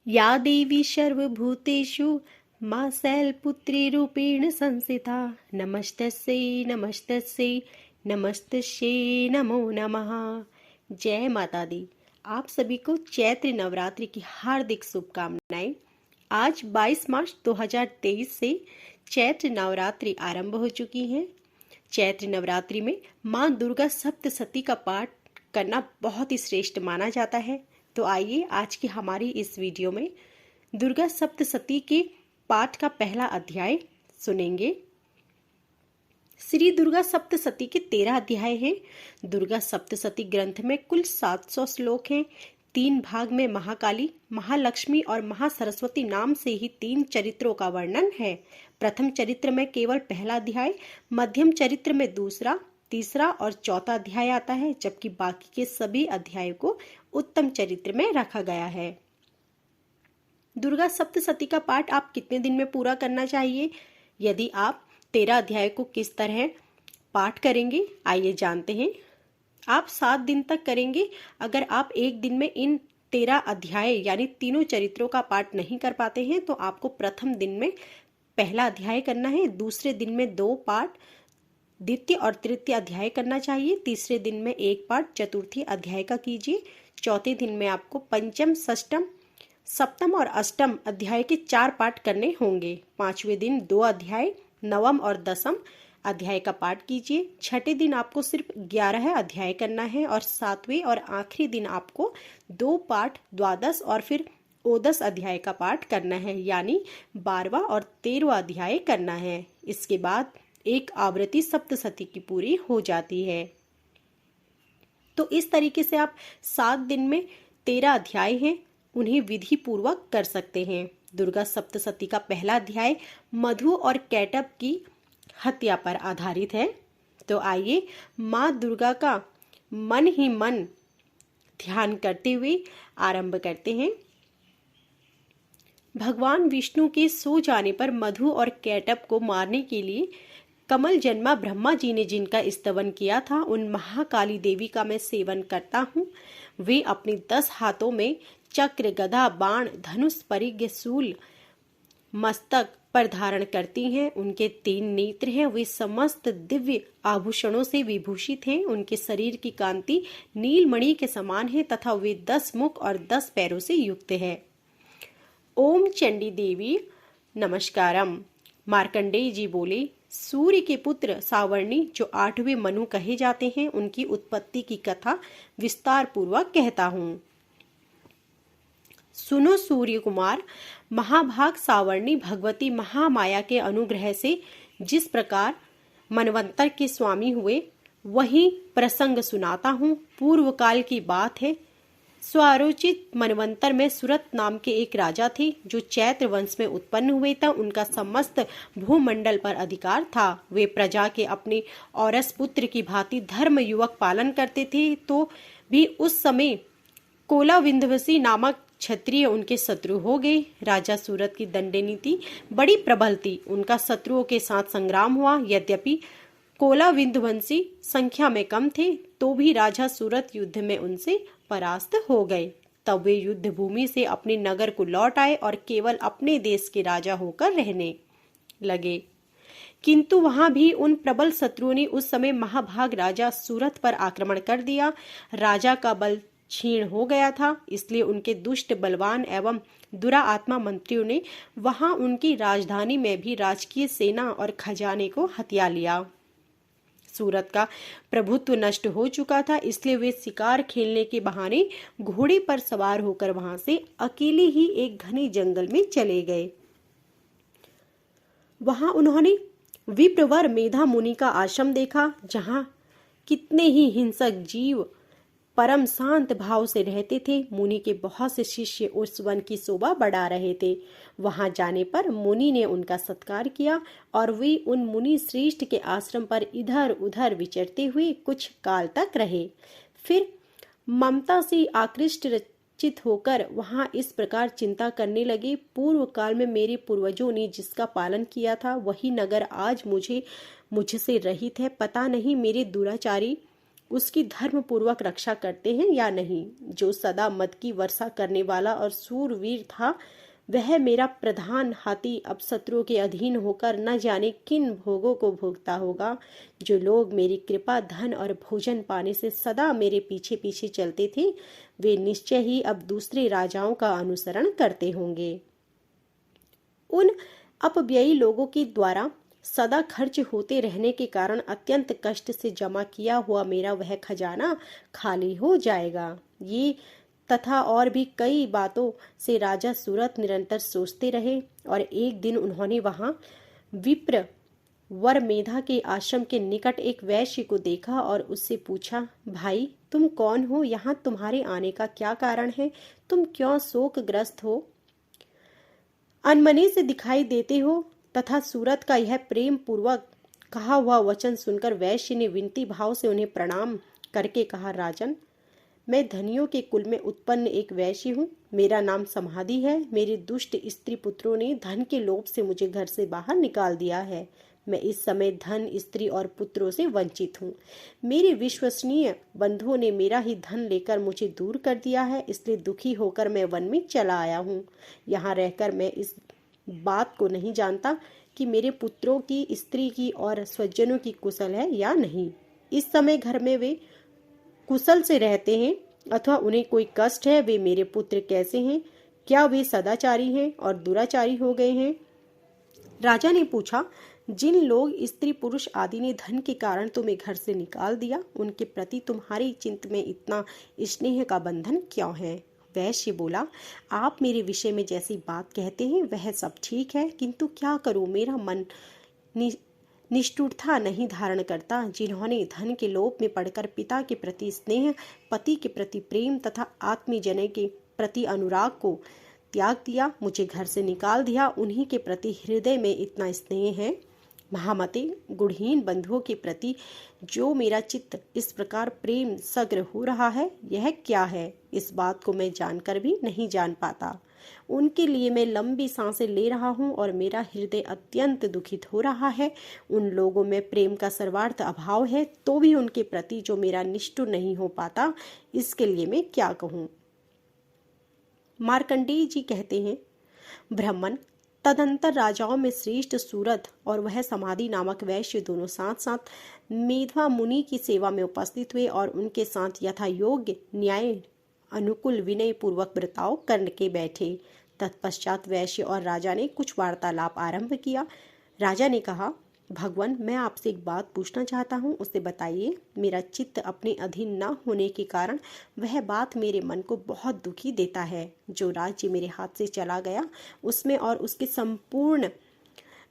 या देवी सर्वभूतेषु मां शैलपुत्री रूपेण संस्थिता नमस्तस्यै नमस्तस्यै नमस्तस्यै नमो नमः। जय माता दी। आप सभी को चैत्र नवरात्रि की हार्दिक शुभकामनाएं। आज 22 मार्च 2023 से चैत्र नवरात्रि आरंभ हो चुकी है। चैत्र नवरात्रि में मां दुर्गा सप्तशती का पाठ करना बहुत ही श्रेष्ठ माना जाता है। तो आइए आज की हमारी इस वीडियो में दुर्गा सप्तशती के पाठ का पहला अध्याय सुनेंगे। श्री दुर्गा सप्तशती के 13 अध्याय हैं। दुर्गा सप्तशती ग्रंथ में कुल 700 श्लोक हैं। 3 भाग में महाकाली, महालक्ष्मी और महासरस्वती नाम से ही 3 चरित्रों का वर्णन है। प्रथम चरित्र में केवल पहला अध्याय, मध्यम चरित्र में दूसरा, तीसरा और चौथा अध्याय आता है, जबकि बाकी के सभी अध्यायों को उत्तम चरित्र में रखा गया है। दुर्गा सप्तशती का पाठ आप कितने दिन में पूरा करना चाहिए? यदि आप 13 अध्याय को किस तरह पाठ करेंगे, आइए जानते हैं। आप 7 दिन तक करेंगे। अगर आप एक दिन में इन 13 अध्याय यानी तीनों चरित्रों का पाठ नहीं कर पाते हैं तो आपको प्रथम दिन में पहला अध्याय करना है, दूसरे दिन में 2 पाठ, द्वितीय और तृतीय अध्याय करना चाहिए, तीसरे दिन में 1 पाठ, चतुर्थी अध्याय का कीजिए, चौथे दिन में आपको पंचम, षष्टम, सप्तम और अष्टम अध्याय के 4 पाठ करने होंगे। 5वें दिन 2 अध्याय, नवम और दसम अध्याय का पाठ कीजिए। छठे दिन आपको सिर्फ 11 अध्याय करना है और 7वें और आखिरी दिन आपको 2 पाठ, द्वादश और फिर ओदश अध्याय का पाठ करना है, यानी 12वां और 13वां अध्याय करना है। इसके बाद एक आवृत्ति सप्तशती की पूरी हो जाती है। तो इस तरीके से आप 7 दिन में 13 अध्याय हैं, उन्हें विधि पूर्वक कर सकते हैं। दुर्गा सप्तशती का पहला अध्याय मधु और कैटभ की हत्या पर आधारित है। तो आइए माँ दुर्गा का मन ही मन ध्यान करते हुए आरंभ करते हैं। भगवान विष्णु के सो जाने पर मधु और कैटभ को मारने के लिए कमल जन्मा ब्रह्मा जी ने जिनका स्तवन किया था, उन महाकाली देवी का मैं सेवन करता हूँ। वे अपने 10 हाथों में चक्र, गदा, बाण, धनुष, परिघ, शूल मस्तक पर धारण करती हैं। उनके 3 नेत्र हैं। वे समस्त दिव्य आभूषणों से विभूषित हैं। उनके शरीर की कांति नीलमणि के समान है तथा वे 10 मुख और 10 पैरों से युक्त है। ओम चंडी देवी नमस्कारम। मार्कंडेय जी बोले, सूर्य के पुत्र सावर्णी जो 8वें मनु कहे जाते हैं, उनकी उत्पत्ति की कथा विस्तार पूर्वक कहता हूँ। सुनो सूर्य कुमार, महाभाग सावर्णी भगवती महामाया के अनुग्रह से जिस प्रकार मनवंतर के स्वामी हुए, वही प्रसंग सुनाता हूँ। पूर्व काल की बात है। स्वारोचित मनवंतर में सुरत नाम के एक राजा थे जो चैत्र वंश में उत्पन्न हुए थे। उनका समस्त भूमंडल पर अधिकार था। वे प्रजा के अपने औरस पुत्र की भांति धर्म युवक पालन करते थे। तो भी उस समय कोलाविंध्यवसी नामक क्षत्रिय उनके शत्रु हो गए। राजा सूरत की दंड नीति बड़ी प्रबल थी। उनका शत्रुओं के साथ संग्राम हुआ। यद्यपि कोलाविंध्यवंशी संख्या में कम थे तो भी राजा सूरत युद्ध में उनसे परास्त हो गए। तब वे युद्ध भूमि से अपने नगर को लौट आए और केवल अपने देश के राजा होकर रहने लगे। किंतु वहां भी उन प्रबल शत्रुओं ने उस समय महाभाग राजा सूरत पर आक्रमण कर दिया। राजा का बल क्षीण हो गया था, इसलिए उनके दुष्ट, बलवान एवं दुरात्मा मंत्रियों ने वहां उनकी राजधानी में भी राजकीय सेना और खजाने को हथिया लिया। सूरत का प्रभुत्व नष्ट हो चुका था, इसलिए वे शिकार खेलने के बहाने घोड़े पर सवार होकर वहां से अकेले ही एक घने जंगल में चले गए। वहां उन्होंने विप्रवर मेधा मुनि का आश्रम देखा, जहां कितने ही हिंसक जीव परम शांत भाव से रहते थे। मुनि के बहुत से शिष्य उस वन की शोभा बढ़ा रहे थे। वहां जाने पर मुनि ने उनका सत्कार किया और वे उन मुनि श्रेष्ठ के आश्रम पर इधर उधर विचरते हुए कुछ काल तक रहे। फिर ममता से आकृष्ट चित होकर वहां इस प्रकार चिंता करने लगे, पूर्व काल में मेरे पूर्वजों ने जिसका पालन किया था वही नगर आज मुझसे रहित है। पता नहीं मेरे दुराचारी उसकी धर्म पूर्वक रक्षा करते हैं या नहीं। जो सदा मद की वर्षा करने वाला और सूरवीर था, वह मेरा प्रधान हाथी अब शत्रुओं के अधीन होकर न जाने किन भोगों को भोगता होगा। जो लोग मेरी कृपा, धन और भोजन पाने से सदा मेरे पीछे पीछे चलते थे, वे निश्चय ही अब दूसरे राजाओं का अनुसरण करते होंगे। उन अपव्ययी लोगों के द्वारा सदा खर्च होते रहने के कारण अत्यंत कष्ट से जमा किया हुआ मेरा वह खजाना खाली हो जाएगा। ये तथा और भी कई बातों से राजा सूरत निरंतर सोचते रहे, और एक दिन उन्होंने वहां विप्र वरमेधा के आश्रम के निकट एक वैश्य को देखा और उससे पूछा, भाई तुम कौन हो? यहाँ तुम्हारे आने का क्या कारण है? तुम क्यों शोकग्रस्त हो? अनमने से दिखाई देते हो। तथा सूरत का यह प्रेम पूर्वक कहा हुआ वचन सुनकर वैश्य ने विनती भाव से उन्हें प्रणाम करके कहा, राजन, मैं धनियों के कुल में उत्पन्न एक वैश्य हूँ। मेरा नाम समाधि है। मेरे दुष्ट स्त्री पुत्रों ने धन के लोभ से मुझे घर से बाहर निकाल दिया है। मैं इस समय धन, स्त्री और पुत्रों से वंचित हूँ। मेरे विश्वसनीय बंधुओं ने मेरा ही धन लेकर मुझे दूर कर दिया है, इसलिए दुखी होकर मैं वन में चला आया हूँ। यहाँ रहकर मैं इस बात को नहीं जानता कि मेरे पुत्रों की, स्त्री की और स्वजनों की कुशल है या नहीं। इस समय घर में वे कुशल से रहते हैं अथवा उन्हें कोई कष्ट है। वे मेरे पुत्र कैसे हैं? क्या वे सदाचारी हैं और दुराचारी हो गए हैं? राजा ने पूछा, जिन लोग स्त्री पुरुष आदि ने धन के कारण तुम्हें घर से निकाल दिया, उनके प्रति तुम्हारी चित्त में इतना स्नेह का बंधन क्यों है? वैश्य बोला, आप मेरे विषय में जैसी बात कहते हैं वह सब ठीक है, किंतु क्या करूं, मेरा मन निष्ठुरता नहीं धारण करता। जिन्होंने धन के लोभ में पड़कर पिता के प्रति स्नेह, पति के प्रति प्रेम तथा आत्मीजन के प्रति अनुराग को त्याग दिया, मुझे घर से निकाल दिया, उन्हीं के प्रति हृदय में इतना स्नेह है। महामते, गुणहीन बंधुओं के प्रति जो मेरा चित्त इस प्रकार प्रेम सग्र हो रहा है, यह क्या है? इस बात को मैं जानकर भी नहीं जान पाता। उनके लिए मैं लंबी सांसें ले रहा हूँ और मेरा हृदय अत्यंत दुखित हो रहा है। उन लोगों में प्रेम का सर्वार्थ अभाव है, तो भी उनके प्रति जो मेरा निष्ठुर नहीं हो पाता, इसके लिए मैं क्या कहूँ। मार्कंडेय जी कहते हैं, ब्राह्मण, तदंतर राजाओं में श्रेष्ठ सूरत और वह समाधि नामक वैश्य दोनों साथ साथ मेधवा मुनि की सेवा में उपस्थित हुए और उनके साथ यथा योग्य न्याय अनुकूल विनय पूर्वक बर्ताव करके बैठे। तत्पश्चात वैश्य और राजा ने कुछ वार्तालाप आरंभ किया। राजा ने कहा, भगवान, मैं आपसे एक बात पूछना चाहता हूँ, उसे बताइए। मेरा चित्त अपने अधीन न होने के कारण वह बात मेरे मन को बहुत दुखी देता है। जो राज्य मेरे हाथ से चला गया, उसमें और उसके संपूर्ण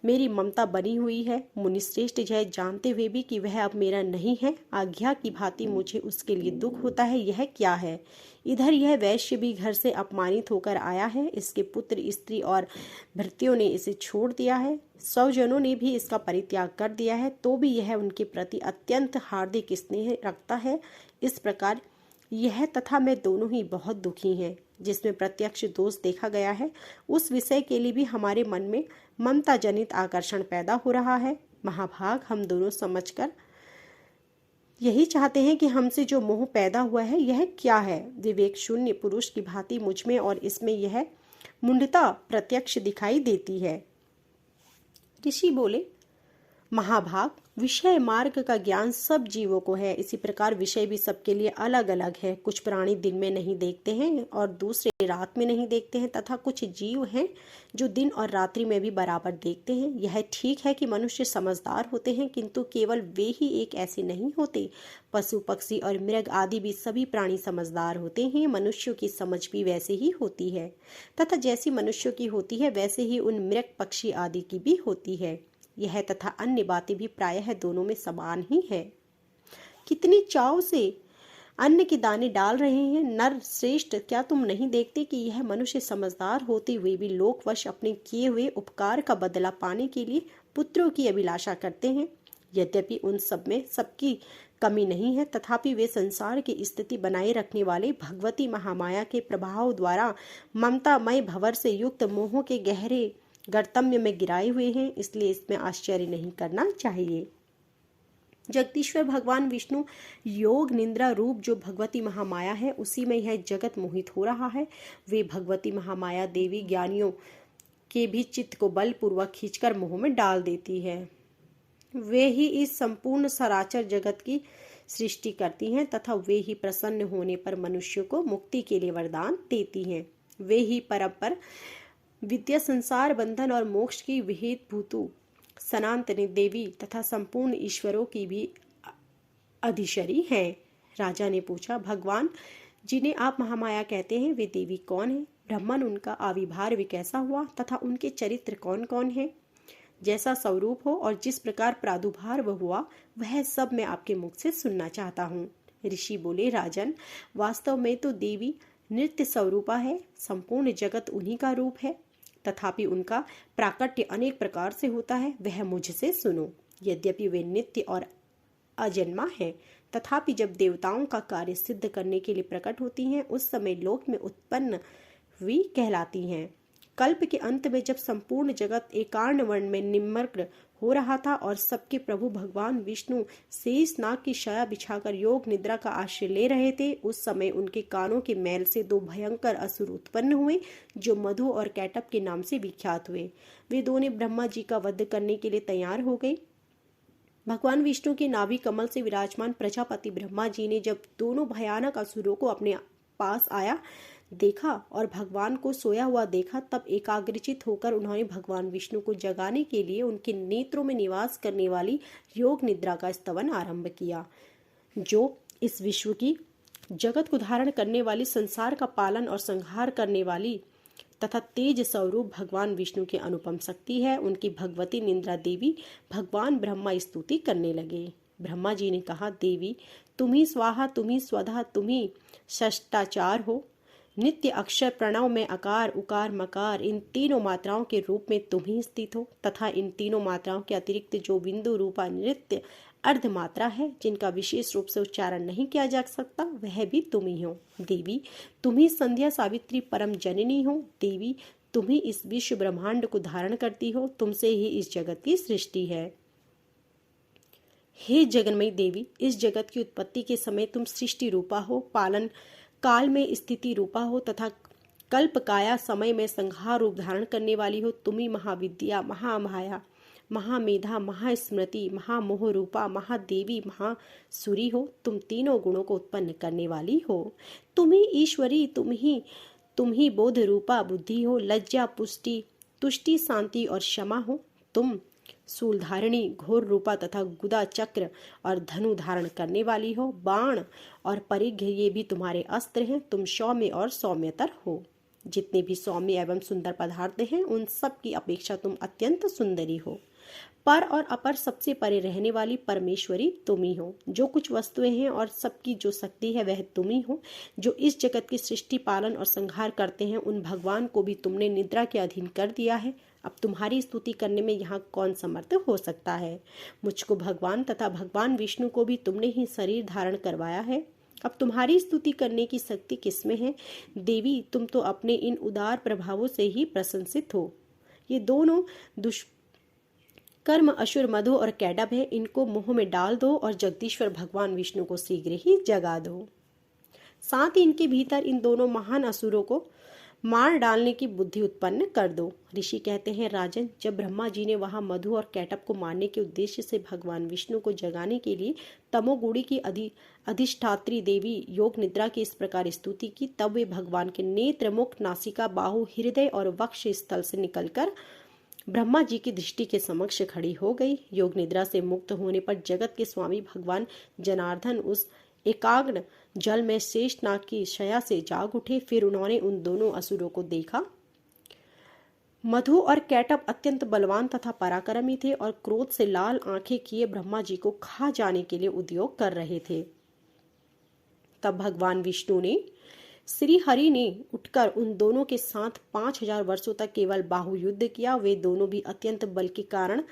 मेरी ममता बनी हुई है। मुनिश्रेष्ठ जय जानते हुए भी कि वह अब मेरा नहीं है, आज्ञा की भांति मुझे उसके लिए दुख होता है। यह क्या है? इधर यह वैश्य भी घर से अपमानित होकर आया है। इसके पुत्र, स्त्री और भृत्यों ने इसे छोड़ दिया है। स्वजनों ने भी इसका परित्याग कर दिया है, तो भी यह उनके प्रति अत्यंत हार्दिक स्नेह रखता है। इस प्रकार यह तथा मैं दोनों ही बहुत दुखी हैं। जिसमें प्रत्यक्ष दोष देखा गया है, उस विषय के लिए भी हमारे मन में ममता जनित आकर्षण पैदा हो रहा है। महाभाग, हम दोनों समझकर यही चाहते हैं कि हमसे जो मोह पैदा हुआ है यह क्या है। विवेक शून्य पुरुष की भांति मुझमें और इसमें यह मूढ़ता प्रत्यक्ष दिखाई देती है। ऋषि बोले, महाभाग, विषय मार्ग का ज्ञान सब जीवों को है। इसी प्रकार विषय भी सबके लिए अलग अलग है। कुछ प्राणी दिन में नहीं देखते हैं और दूसरे रात में नहीं देखते हैं, तथा कुछ जीव हैं जो दिन और रात्रि में भी बराबर देखते हैं। यह ठीक है कि मनुष्य समझदार होते हैं, किंतु केवल वे ही एक ऐसे नहीं होते। पशु, पक्षी और मृग आदि भी सभी प्राणी समझदार होते हैं। मनुष्यों की समझ भी वैसे ही होती है, तथा जैसी मनुष्यों की होती है वैसे ही उन मृग, पक्षी आदि की भी होती है। यह तथा अन्य बातें भी प्रायः दोनों में समान ही है। कितनी चाव से अन्न के दाने डाल रहे हैं नर श्रेष्ठ, क्या तुम नहीं देखते कि यह मनुष्य समझदार होते हुए भी लोकवश अपने किए हुए उपकार का बदला पाने के लिए पुत्रों की अभिलाषा करते हैं। यद्यपि उन सब में सबकी कमी नहीं है, तथापि वे संसार की स्थिति बनाए रखने वाले भगवती महामाया के प्रभाव द्वारा ममतामय भंवर से युक्त मोहों के गहरे गर्तम्य में गिराए हुए हैं। इसलिए इसमें आश्चर्य नहीं करना चाहिए। जगदीश्वर भगवान विष्णु योग निद्रा रूप जो भगवती महामाया है, उसी में यह जगत मोहित हो रहा है। वे भगवती महामाया देवी ज्ञानियों के भी चित्त को बलपूर्वक खींचकर मोह में डाल देती है। वे ही इस संपूर्ण सराचर जगत की सृष्टि करती हैं तथा वे ही प्रसन्न होने पर मनुष्य को मुक्ति के लिए वरदान देती हैं। वे ही परपर विद्या, संसार बंधन और मोक्ष की विहित भूतु सनातनी देवी तथा संपूर्ण ईश्वरों की भी अधिशरी हैं। राजा ने पूछा, भगवान जिन्हें आप महामाया कहते हैं, वे देवी कौन है? ब्राह्मण, उनका आविर्भाव भी कैसा हुआ तथा उनके चरित्र कौन कौन है? जैसा स्वरूप हो और जिस प्रकार प्रादुर्भाव हुआ, वह सब मैं आपके मुख से सुनना चाहता हूँ। ऋषि बोले, राजन, वास्तव में तो देवी नित्य स्वरूपा है, संपूर्ण जगत उन्हीं का रूप है, तथापि उनका प्राकट्य अनेक प्रकार से होता है, वह मुझसे सुनो। यद्यपि वे नित्य और अजन्मा है, तथापि जब देवताओं का कार्य सिद्ध करने के लिए प्रकट होती हैं, उस समय लोक में उत्पन्न हुई कहलाती हैं। कल्प के अंत में जब संपूर्ण जगत एकार्ण वर्ण में निमग्न हो रहा था और सबके प्रभु भगवान विष्णु शेष नाग की शया बिछाकर योग निद्रा का आश्रय ले रहे थे, उस समय उनके कानों के मैल से दो भयंकर असुर उत्पन्न हुए, जो मधु और कैटप के नाम से विख्यात हुए। वे दोनों ब्रह्मा जी का वध करने के लिए तैयार हो गए। भगवान विष्णु के नाभि कमल से विराजमान प्रजापति ब्रह्मा जी ने जब दोनों भयानक असुरों को अपने पास आया देखा और भगवान को सोया हुआ देखा, तब एकाग्रचित होकर उन्होंने भगवान विष्णु को जगाने के लिए उनके नेत्रों में निवास करने वाली योग निद्रा का स्तवन आरंभ किया, जो इस विश्व की जगत को धारण करने वाली, संसार का पालन और संहार करने वाली तथा तेज स्वरूप भगवान विष्णु की अनुपम शक्ति है। उनकी भगवती निद्रा देवी भगवान ब्रह्मा स्तुति करने लगे। ब्रह्मा जी ने कहा, देवी तुम ही स्वाहा, तुम ही स्वधा, तुम ही षष्टाचार हो। नित्य अक्षर प्रणव में अकार उकार मकार इन तीनों मात्राओं के रूप में तुम ही स्थित हो, तथा इन तीनों मात्राओं के अतिरिक्त जो बिंदु रूपा नृत्य अर्ध मात्रा है, जिनका विशेष रूप से उच्चारण नहीं किया जा सकता, वह भी तुम ही हो। देवी तुम ही संध्या सावित्री परम जननी हो। देवी तुम ही इस विश्व ब्रह्मांड को धारण करती हो, तुमसे ही इस जगत की सृष्टि है। हे जगन्मयी देवी, इस जगत की उत्पत्ति के समय तुम सृष्टि रूपा हो, पालन काल में स्थिति रूपा हो तथा कल्प काया समय में संहार रूप धारण करने वाली हो। तुम्ही महाविद्या, महामाया, महामेधा, महास्मृति, महामोह रूपा, महादेवी, महासुरी हो। तुम तीनों गुणों को उत्पन्न करने वाली हो। तुम ही ईश्वरी, तुम ही बोध रूपा बुद्धि हो। लज्जा, पुष्टि, तुष्टि, शांति और क्षमा हो। तुम शूलधारिणी, घोर रूपा तथा गुदा, चक्र और धनु धारण करने वाली हो। बाण और परिघ ये भी तुम्हारे अस्त्र हैं। तुम सौम्य और सौम्यतर हो। जितने भी सौम्य एवं सुंदर पदार्थ हैं, उन सब की अपेक्षा तुम अत्यंत सुंदरी हो। पर और अपर सबसे परे रहने वाली परमेश्वरी तुम ही हो। जो कुछ वस्तुएं हैं और सबकी जो शक्ति है, वह तुम ही हो। जो इस जगत की सृष्टि, पालन और संहार करते हैं, उन भगवान को भी तुमने निद्रा के अधीन कर दिया है। अब तुम्हारी स्तुति करने में यहाँ कौन समर्थ हो सकता है? मुझको भगवान तथा भगवान विष्णु को भी तुमने ही शरीर धारण करवाया है। अब तुम्हारी स्तुति करने की शक्ति किसमें है? देवी तुम तो अपने इन उदार प्रभावों से ही प्रशंसित हो। ये दोनों दुष्कर्म असुर मधु और कैडब है, इनको मुंह में डाल दो और जगदीश्वर भगवान विष्णु को शीघ्र ही जगा दो। साथ ही इनके भीतर इन दोनों महान असुरों को मार डालने की बुद्धि उत्पन्न कर दो। ऋषि कहते हैं, राजन, जब ब्रह्मा जी ने वहां मधु और कैटब को मारने के उद्देश्य से भगवान विष्णु को जगाने के लिए तमोगुणी की अधिष्ठात्री देवी योग निद्रा की इस प्रकार स्तुति की, तब वे भगवान के नेत्र, मुख, नासिका, बाहु, हृदय और वक्ष स्थल से निकलकर ब्रह्मा जी की दृष्टि के समक्ष खड़ी हो गई। योग निद्रा से मुक्त होने पर जगत के स्वामी भगवान जनार्दन उस एकाग्र जल में शेषनाग की शया से जाग उठे। फिर उन्होंने उन दोनों असुरों को देखा। मधु और कैटब अत्यंत बलवान तथा पराक्रमी थे और क्रोध से लाल आंखें किए ब्रह्मा जी को खा जाने के लिए उद्योग कर रहे थे। तब भगवान विष्णु ने, श्री हरि ने उठकर उन दोनों के साथ 5000 वर्षों तक केवल बाहु युद्ध किया। वे दोनों भी अत्यंत बल के कारण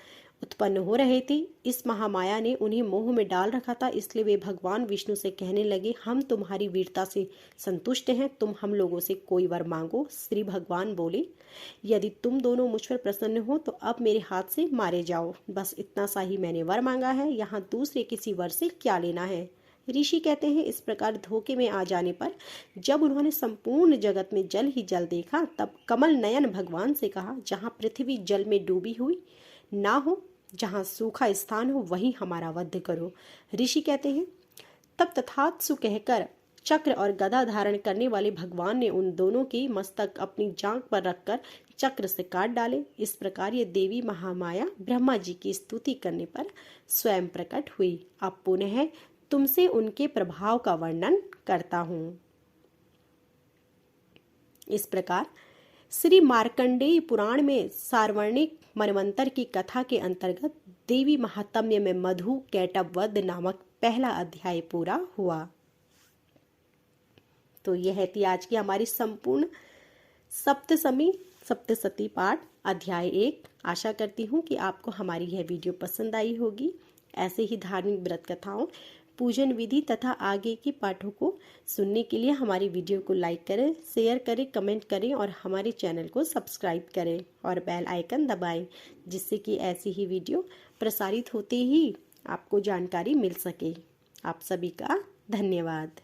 उत्पन्न हो रहे थे। इस महामाया ने उन्हें मोह में डाल रखा था, इसलिए वे भगवान विष्णु से कहने लगे, हम तुम्हारी वीरता से संतुष्ट हैं, तुम हम लोगों से कोई वर मांगो। श्री भगवान बोले, यदि तुम दोनों मुझ पर प्रसन्न हो तो अब मेरे हाथ से मारे जाओ, बस इतना सा ही मैंने वर मांगा है, यहाँ दूसरे किसी वर से क्या लेना है। ऋषि कहते हैं, इस प्रकार धोखे में आ जाने पर जब उन्होंने संपूर्ण जगत में जल ही जल देखा, तब कमल नयन भगवान से कहा, जहाँ पृथ्वी जल में डूबी हुई ना हो, जहाँ सूखा स्थान हो, वहीं हमारा वध करो। ऋषि कहते हैं, तब तथात्सु कहकर चक्र और गदा धारण करने वाले भगवान ने उन दोनों की मस्तक अपनी जांघ पर रखकर चक्र से काट डाले। इस प्रकार ये देवी महामाया ब्रह्मा जी की स्तुति करने पर स्वयं प्रकट हुई। अब पुनः तुमसे उनके प्रभाव का वर्णन करता हूँ। इस प्रकार श्री मार्कंडेय पुराण में सार्वणिक मनवंतर की कथा के अंतर्गत देवी महात्म्य में मधु कैटभ वध नामक पहला अध्याय पूरा हुआ। तो यह थी आज की हमारी संपूर्ण सप्तशती पाठ अध्याय 1। आशा करती हूँ कि आपको हमारी यह वीडियो पसंद आई होगी। ऐसे ही धार्मिक व्रत कथाओं, पूजन विधि तथा आगे के पाठों को सुनने के लिए हमारी वीडियो को लाइक करें, शेयर करें, कमेंट करें और हमारे चैनल को सब्सक्राइब करें और बेल आइकन दबाएं, जिससे कि ऐसी ही वीडियो प्रसारित होते ही आपको जानकारी मिल सके। आप सभी का धन्यवाद।